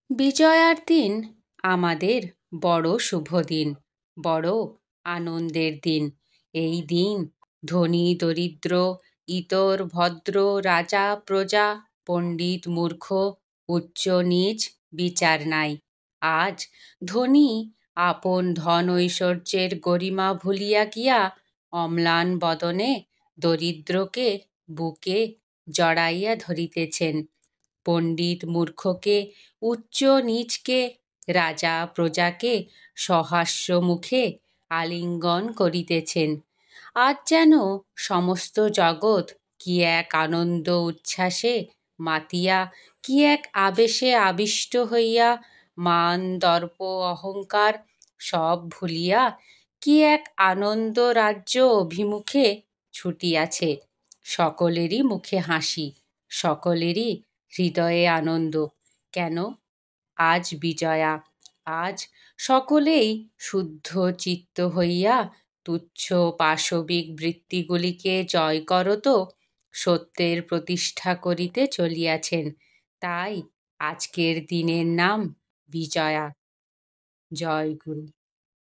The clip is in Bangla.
বিজয়ার দিন আমাদের বড় শুভ দিন, বড় আনন্দের দিন। এই দিন ধনী দরিদ্র, ইতর ভদ্র, রাজা প্রজা, পণ্ডিত মূর্খ, উচ্চ নীচ বিচার নাই। আজ ধনী আপন ধন ঐশ্বর্যের গরিমা ভুলিয়া গিয়া অম্লান বদনে দরিদ্রকে বুকে জড়াইয়া ধরিতেছেন। পণ্ডিত মূর্খকে, উচ্চ নীচকে, রাজা প্রজাকে সহাস্য মুখে আলিঙ্গন করিতেছেন। আজ যেন সমস্ত জগৎ কি এক আনন্দ উচ্ছ্বাসে মাতিয়া, কি এক আবেশে আবিষ্ট হইয়া মান দর্প অহংকার সব ভুলিয়া কি এক আনন্দ রাজ্য অভিমুখে ছুটিয়াছে। সকলেরই মুখে হাসি, সকলেরই হৃদয়ে আনন্দ। কেন? আজ বিজয়া। আজ সকলেই শুদ্ধ চিত্ত হইয়া তুচ্ছ পাশবিক বৃত্তিগুলিকে জয় করত সত্যের প্রতিষ্ঠা করিতে চলিয়াছেন। তাই আজকের দিনের নাম বিজয়া। জয় গুরু।